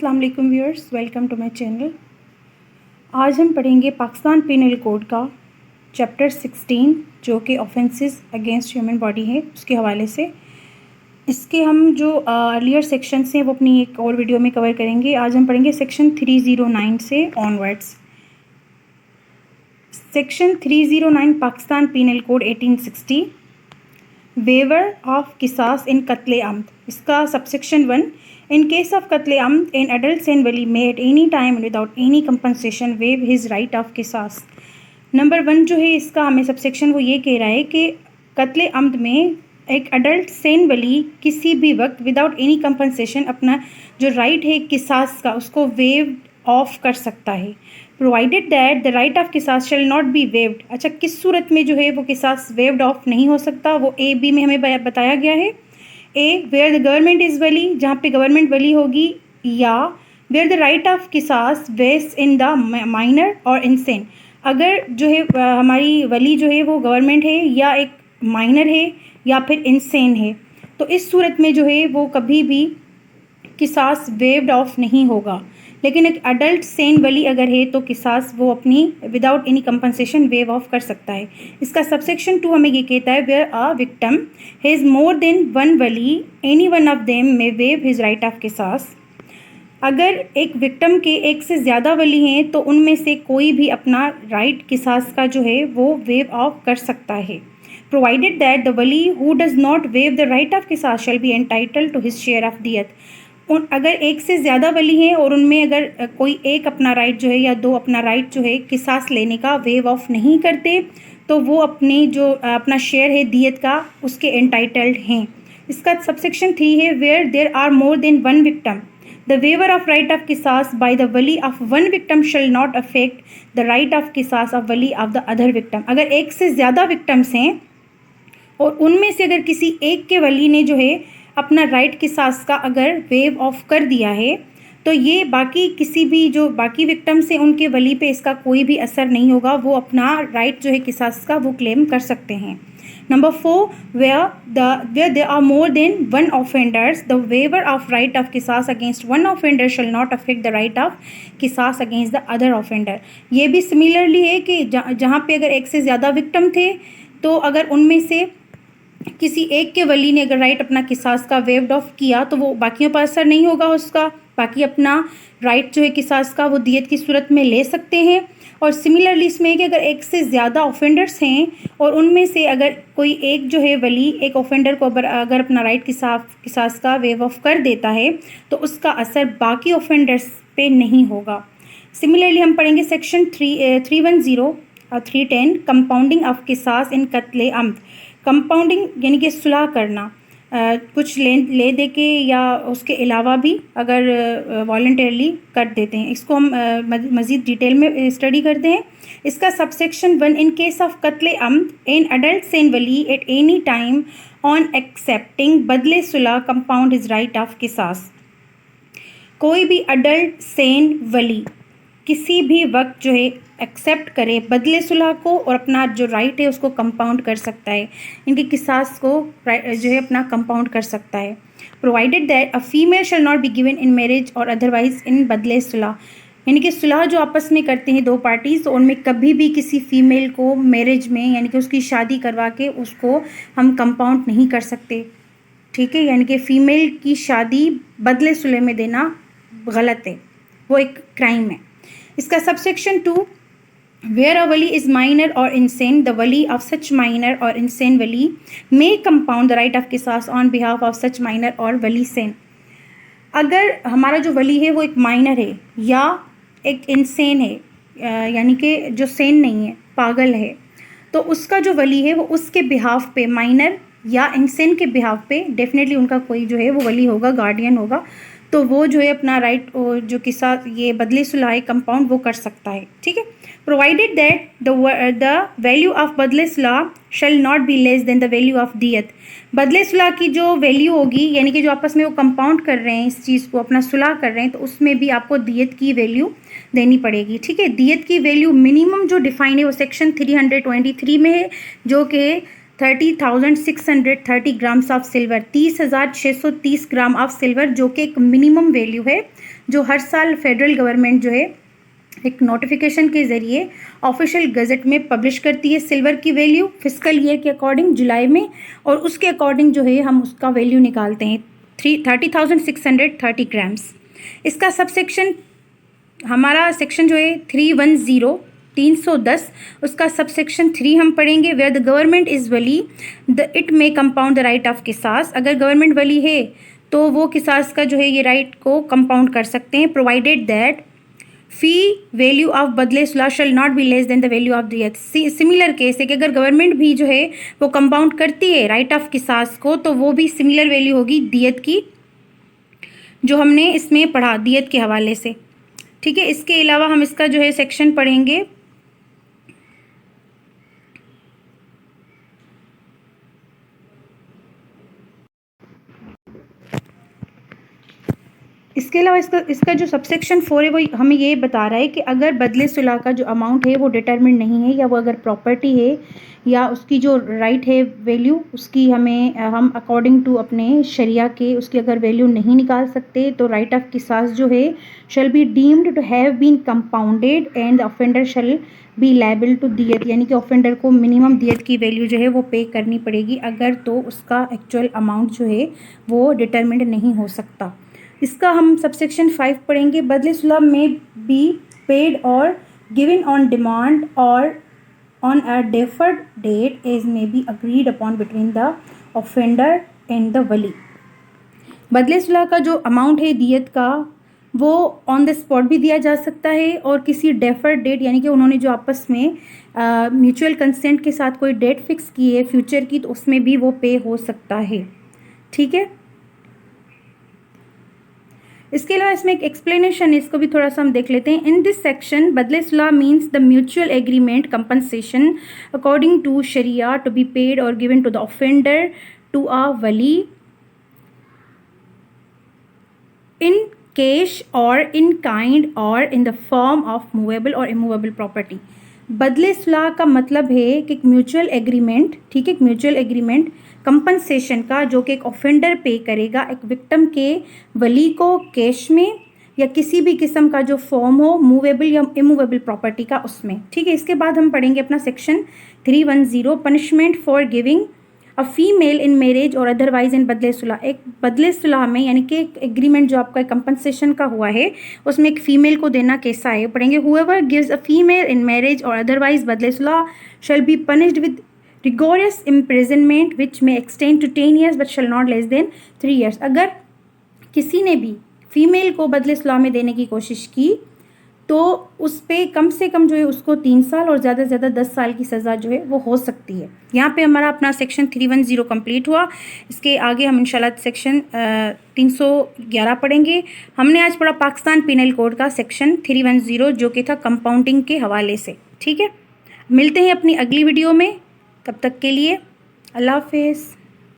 अस्सलाम वालेकुम viewers, welcome to my channel. आज हम पढ़ेंगे पाकिस्तान पेनल कोड का चैप्टर 16 जो कि ऑफेंसेस अगेंस्ट ह्यूमन बॉडी है, उसके हवाले से। इसके हम जो अर्लियर सेक्शंस हैं वो अपनी एक और वीडियो में कवर करेंगे। आज हम पढ़ेंगे सेक्शन 309 से onwards. Section 309 Pakistan penal code 1860, waiver of किसास इन कत्ले आमद। इसका सबसेक्शन 1, इन केस ऑफ कत्ले आमद एन अडल्ट सेन वली may at any time without any compensation waive his right of किसास। नंबर 1 जो है इसका हमें सबसेक्शन वो ये कह रहा है कि कत्ले आमद में एक अडल्ट सेन वली किसी भी वक्त विदाउट एनी कंपनसेशन अपना जो राइट है किसास का उसको वेव ऑफ कर सकता है, provided that the right of किसास शेल नॉट बी वेव्ड। अच्छा, किस सूरत में जो है वो किसास वेव्ड ऑफ नहीं हो सकता, वो ए बी में हमें बताया गया है। A, where the government is वली, जहाँ पे गवर्नमेंट वली होगी, या वेयर द राइट ऑफ किसास vest in the minor or insane. अगर जो है हमारी वली जो है वो गवर्नमेंट है या एक माइनर है या फिर इंसेन है, तो इस सूरत में जो है वो कभी भी किसास वेव्ड ऑफ नहीं होगा। लेकिन एक अडल्ट सेन वली अगर है तो किसास वो अपनी without any compensation wave of कर सकता है। इसका सबसेक्शन 2 हमें ये कहता है, where a victim has more than one वली any one of them may waive his right of किसास। अगर एक विक्टिम के एक से ज़्यादा वली हैं तो उनमें से कोई भी अपना राइट किसास का जो है वो वेव ऑफ कर सकता है, प्रोवाइडेड दैट द वली who does not waive the right of किसास shall be entitled to his share of दियत। अगर एक से ज़्यादा वली हैं और उनमें अगर कोई एक अपना राइट जो है या दो अपना राइट जो है किसास लेने का वेव ऑफ नहीं करते तो वो अपने जो अपना शेयर है दियत का उसके एंटाइटल्ड हैं। इसका सबसेक्शन 3 है, where there are more than one victim the waiver of right of किसास बाय द वली of one victim shall not affect the right of किसास ऑफ वली ऑफ द अदर विक्टिम। अगर एक से ज़्यादा विक्टिम्स हैं और उनमें से अगर किसी एक के वली ने जो है अपना राइट किसास का अगर वेव ऑफ कर दिया है तो ये बाकी किसी भी जो बाकी विक्टिम्स हैं उनके वली पे इसका कोई भी असर नहीं होगा, वो अपना राइट जो है किसास का वो क्लेम कर सकते हैं। Number 4, where there are more than one offenders the waiver of right of किसास against one offender shall not affect the right of किसास अगेंस्ट द अदर ऑफेंडर। ये भी सिमिलरली है कि जहाँ पे अगर एक से ज़्यादा विक्टिम थे तो अगर उनमें से किसी एक के वली ने अगर राइट अपना किसास का वेव्ड ऑफ किया तो वो बाकियों पर असर नहीं होगा उसका, बाकी अपना राइट जो है किसास का वो दियत की सूरत में ले सकते हैं। और सिमिलरली इसमें कि अगर एक से ज़्यादा ऑफेंडर्स हैं और उनमें से अगर कोई एक जो है वली एक ऑफेंडर को अगर अपना राइट किसास का वेव ऑफ कर देता है तो उसका असर बाकी ऑफेंडर्स पे नहीं होगा। सिमिलरली हम पढ़ेंगे सेक्शन 310 और 310, कंपाउंडिंग ऑफ किसास इन कत्ले आमद। कंपाउंडिंग यानी कि सुलह करना, कुछ ले दे के या उसके अलावा भी अगर वॉलंटियरली कर देते हैं। इसको हम मज़ीद डिटेल में स्टडी करते हैं। इसका सबसेक्शन 1, इन केस ऑफ कत्ले आमद an adult sane Wali eight any time on accepting बदले सुलह कंपाउंड हिज राइट ऑफ किसास। कोई भी अडल्ट सेन वली किसी भी वक्त जो है एक्सेप्ट करे बदले सुलह को और अपना जो राइट है उसको कंपाउंड कर सकता है, इनके किसास को जो है अपना कंपाउंड कर सकता है, provided that a female shall not be given in marriage or otherwise in बदले सुलह। यानी कि सुलह जो आपस में करते हैं दो पार्टीज, तो उनमें कभी भी किसी फीमेल को मैरिज में यानी कि उसकी शादी करवा के उसको हम कंपाउंड नहीं कर सकते, ठीक है। यानी कि फ़ीमेल की शादी बदले सुलह में देना गलत है, वो एक क्राइम है। इसका सबसेक्शन 2, वेयर अ वली is minor or insane the वली of such minor or insane वली may compound the right of किसास on behalf of such minor or वली सेन। अगर हमारा जो वली है वो एक माइनर है या एक इंसेन है, यानी कि जो सेन नहीं है, पागल है, तो उसका जो वली है वो उसके बिहाफ पे, माइनर या इंसेन के बिहाफ पे डेफिनेटली उनका कोई जो है वो वली होगा, गार्डियन होगा, तो वो जो है अपना राइट जो किसा ये बदले सुलह कंपाउंड वो कर सकता है, ठीक है। Provided that the value of बदले सुलह shall not be less than the value of दियत। बदले सुलह की जो वैल्यू होगी यानी कि जो आपस में वो कंपाउंड कर रहे हैं इस चीज़ को, अपना सुलह कर रहे हैं, तो उसमें भी आपको दियत की वैल्यू देनी पड़ेगी, ठीक है। दियत की वैल्यू मिनिमम जो डिफाइन है वो सेक्शन 323 में है, जो कि 30,630 grams of silver, 30,630 gram of silver, जो कि एक मिनिमम वैल्यू है जो हर साल फेडरल गवर्नमेंट जो है एक नोटिफिकेशन के ज़रिए ऑफिशियल गज़ट में पब्लिश करती है सिल्वर की वैल्यू फिजिकल ईयर के अकॉर्डिंग जुलाई में, और उसके अकॉर्डिंग जो है हम उसका वैल्यू निकालते हैं 30,630 ग्राम्स। इसका सबसेक्शन हमारा सेक्शन जो है 310 उसका सबसेक्शन 3 हम पढ़ेंगे। वेयर द गवर्नमेंट इज़ वली it may compound the right of किसास। अगर गवर्नमेंट वली है तो वो किसास का जो है ये राइट को कंपाउंड कर सकते हैं, provided that fee value of बदले सुलह shall not be less than the value of दियत। सिमिलर केस है कि अगर गवर्नमेंट भी जो है वो कंपाउंड करती है राइट ऑफ किसास को तो वो भी सिमिलर वैल्यू होगी दियत की, जो हमने इसमें पढ़ा दियत के हवाले से। ठीक है, इसके अलावा हम इसका जो है सेक्शन पढ़ेंगे इसके अलावा इसका जो सबसेक्शन 4 है वो हमें ये बता रहा है कि अगर बदले सुलह का जो अमाउंट है वो डिटरमिन नहीं है, या वो अगर प्रॉपर्टी है या उसकी जो राइट है वैल्यू उसकी हम अकॉर्डिंग टू अपने शरिया के उसकी अगर वैल्यू नहीं निकाल सकते तो राइट ऑफ किसास जो है shall be deemed to have been compounded and the offender shall be liable to दियत, यानी कि ऑफेंडर को मिनिमम दियत की वैल्यू जो है वो पे करनी पड़ेगी अगर तो उसका एक्चुअल अमाउंट जो है वो डिटरमिंड नहीं हो सकता। इसका हम सबसेक्शन 5 पढ़ेंगे। बदले सुलह may be paid or given on demand or on a deferred date as may be agreed upon between the offender and the वली। बदले सुलह का जो अमाउंट है दियत का वो ऑन द स्पॉट भी दिया जा सकता है और किसी डेफर्ड डेट यानी कि उन्होंने जो आपस में म्यूचुअल कंसेंट के साथ कोई डेट फिक्स की है फ्यूचर की तो उसमें भी वो पे हो सकता है। ठीक है, इसके अलावा इसमें एक एक्सप्लेनेशन है, इसको भी थोड़ा सा हम देख लेते हैं। इन दिस सेक्शन बदले सुलह means the mutual agreement compensation according to शरिया to be paid or given to the offender to a वली in cash or in kind or in the form of movable or immovable property. बदले सुलह का मतलब है कि एक mutual agreement, ठीक है, एक म्यूचुअल एग्रीमेंट कंपनसेशन का जो कि एक ऑफेंडर पे करेगा एक विक्टिम के वली को कैश में या किसी भी किस्म का जो फॉर्म हो मूवेबल या इमूवेबल प्रॉपर्टी का उसमें। ठीक है, इसके बाद हम पढ़ेंगे अपना section 310 punishment for giving a female in marriage or otherwise in बदले सुलह। एक बदले सुलह में यानी कि एक एग्रीमेंट जो आपका कंपनसेशन का हुआ है उसमें एक फीमेल को देना कैसा है पढ़ेंगे। Whoever gives a female in marriage or otherwise बदले सुलह shall be punished with rigorous imprisonment which may extend to 10 years but shall not less than 3 years। अगर किसी ने भी फीमेल को बदले सुलह में देने की कोशिश की तो उस पर कम से कम जो है उसको 3 साल और ज़्यादा से ज़्यादा 10 साल की सज़ा जो है वो हो सकती है। यहाँ पे हमारा अपना सेक्शन 310 कंप्लीट हुआ। इसके आगे हम इंशाल्लाह सेक्शन 311 पढ़ेंगे। हमने आज पढ़ा पाकिस्तान पीनल कोड का सेक्शन 310 जो कि था कंपाउंडिंग के हवाले से। ठीक है, मिलते हैं अपनी अगली वीडियो में, तब तक के लिए अल्लाह हाफिज़।